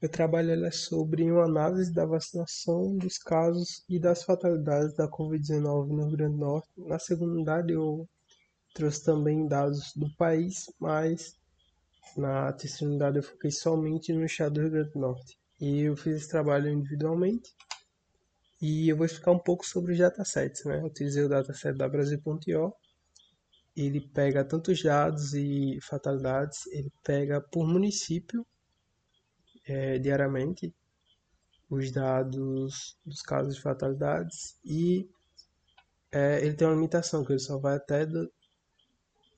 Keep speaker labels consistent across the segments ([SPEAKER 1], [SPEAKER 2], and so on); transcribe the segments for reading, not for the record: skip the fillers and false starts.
[SPEAKER 1] Meu trabalho ele é sobre uma análise da vacinação, dos casos e das fatalidades da Covid-19 no Rio Grande do Norte. Na segunda unidade eu trouxe também dados do país, mas na terceira unidade eu foquei somente no estado do Rio Grande do Norte. E eu fiz esse trabalho individualmente e eu vou explicar um pouco sobre os datasets, né? Eu utilizei o dataset da Brasil.io. Ele pega tantos dados e fatalidades, ele pega por município diariamente os dados dos casos de fatalidades e ele tem uma limitação, que ele só vai até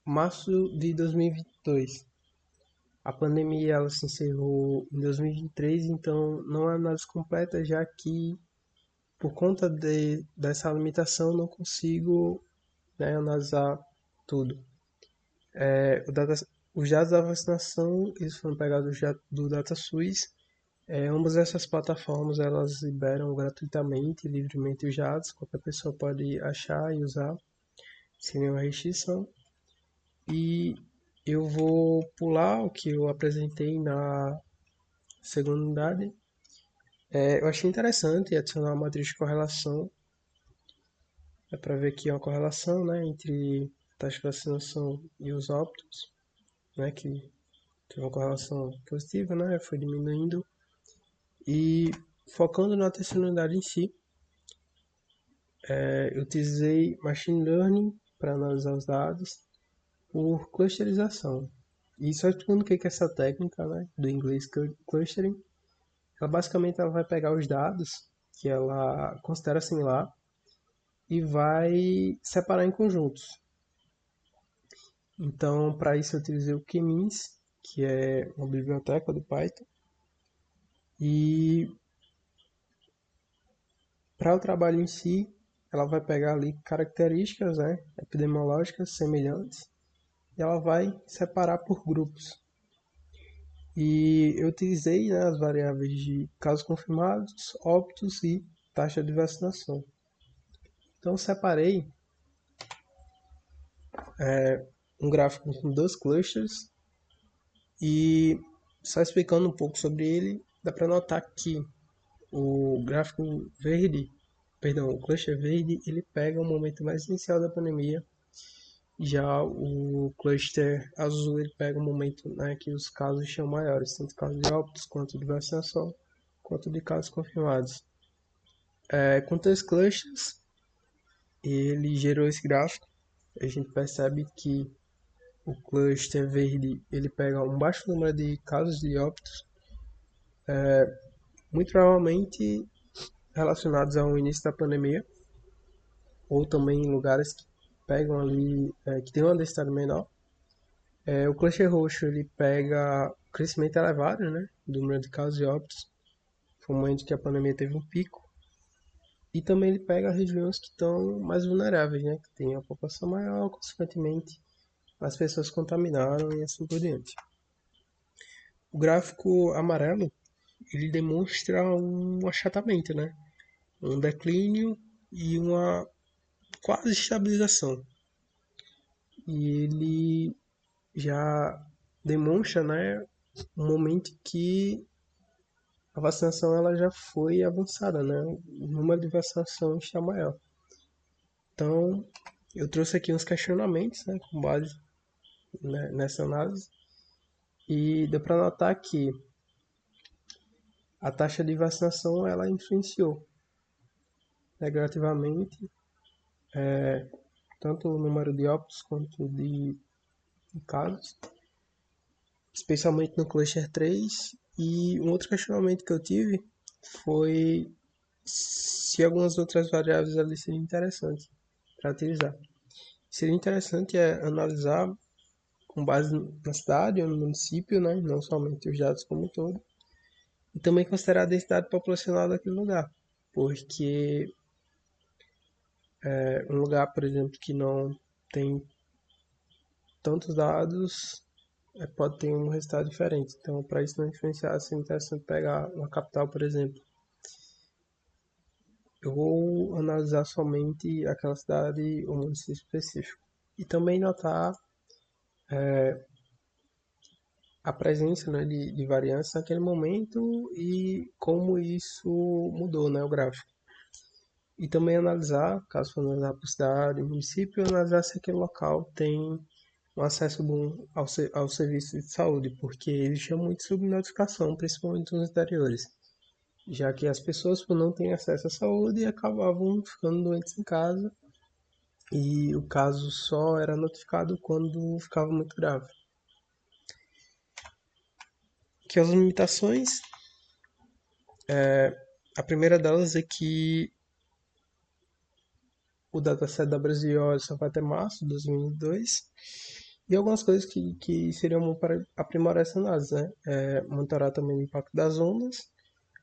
[SPEAKER 1] março de 2022. A pandemia ela se encerrou em 2023, então não é análise completa, já que por conta dessa limitação não consigo, né, analisar tudo. Os dados da vacinação eles foram pegados do DataSUS. Ambas essas plataformas elas liberam gratuitamente, livremente os dados, qualquer pessoa pode achar e usar sem nenhuma restrição. E eu vou pular o que eu apresentei na segunda unidade. Eu achei interessante adicionar uma matriz de correlação, para ver aqui uma correlação, né, entre a taxa de vacinação e os óbitos, né, que teve uma correlação positiva, né, foi diminuindo. E focando na terceira unidade em si, eu utilizei Machine Learning para analisar os dados por clusterização. E só explicando o que é essa técnica, né, do inglês clustering, ela basicamente ela vai pegar os dados que ela considera similar e vai separar em conjuntos. Então, para isso eu utilizei o K-means, que é uma biblioteca do Python, e para o trabalho em si, ela vai pegar ali características, né, epidemiológicas semelhantes e ela vai separar por grupos. E eu utilizei, né, as variáveis de casos confirmados, óbitos e taxa de vacinação. Então eu separei um gráfico com dois clusters e só explicando um pouco sobre ele, dá para notar que o gráfico verde, perdão, o cluster verde, ele pega o momento mais inicial da pandemia. Já o cluster azul ele pega o momento, né, que os casos estão maiores, tanto casos de óbitos quanto de vacinação, quanto de casos confirmados. Com três clusters, ele gerou esse gráfico. A gente percebe que o cluster verde ele pega um baixo número de casos de óbitos, muito provavelmente relacionados ao início da pandemia, ou também em lugares que pegam ali, que tem uma densidade menor. O cluster roxo ele pega crescimento elevado, né, do número de casos de óbitos, foi um momento que a pandemia teve um pico, e também ele pega regiões que estão mais vulneráveis, né, que tem a população maior, consequentemente as pessoas contaminaram e assim por diante. O gráfico amarelo ele demonstra um achatamento, né, um declínio e uma quase estabilização. E ele já demonstra, né, um momento que a vacinação ela já foi avançada, né? O número de vacinação está maior. Então, eu trouxe aqui uns questionamentos, né, com base, né, nessa análise e deu para notar que a taxa de vacinação ela influenciou negativamente tanto o número de óbitos quanto de casos, especialmente no cluster 3. E um outro questionamento que eu tive foi se algumas outras variáveis ali seriam interessantes para utilizar. Seria interessante analisar com base na cidade ou no município, né? Não somente os dados como um todo, e também considerar a densidade populacional daquele lugar, porque um lugar, por exemplo, que não tem tantos dados pode ter um resultado diferente. Então, para isso não influenciar, seria interessante pegar uma capital, por exemplo. Eu vou analisar somente aquela cidade ou município específico. E também notar a presença, né, de variantes naquele momento e como isso mudou, né, o gráfico. E também analisar, caso for analisar por cidade, município, analisar se aquele local tem um acesso bom ao serviço de saúde, porque existia muita subnotificação, principalmente nos interiores, já que as pessoas, por não terem acesso à saúde, acabavam ficando doentes em casa e o caso só era notificado quando ficava muito grave. Que as limitações, a primeira delas é que o dataset da Brasil só vai até março de 2022 e algumas coisas que seriam bom para aprimorar essa análise, né? Monitorar também o impacto das ondas,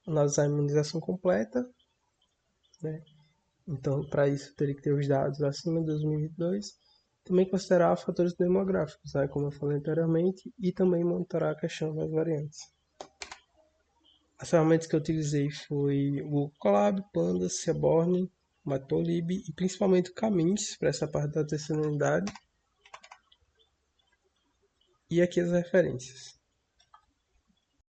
[SPEAKER 1] analisar a imunização completa, né? Então, para isso, teria que ter os dados acima de 2022. Também considerar fatores demográficos, né? Como eu falei anteriormente, e também monitorar a questão das variantes. As ferramentas que eu utilizei foi o Google Colab, Pandas, Seaborn, Matplotlib e principalmente o Caminhos para essa parte da terceira unidade. E aqui as referências.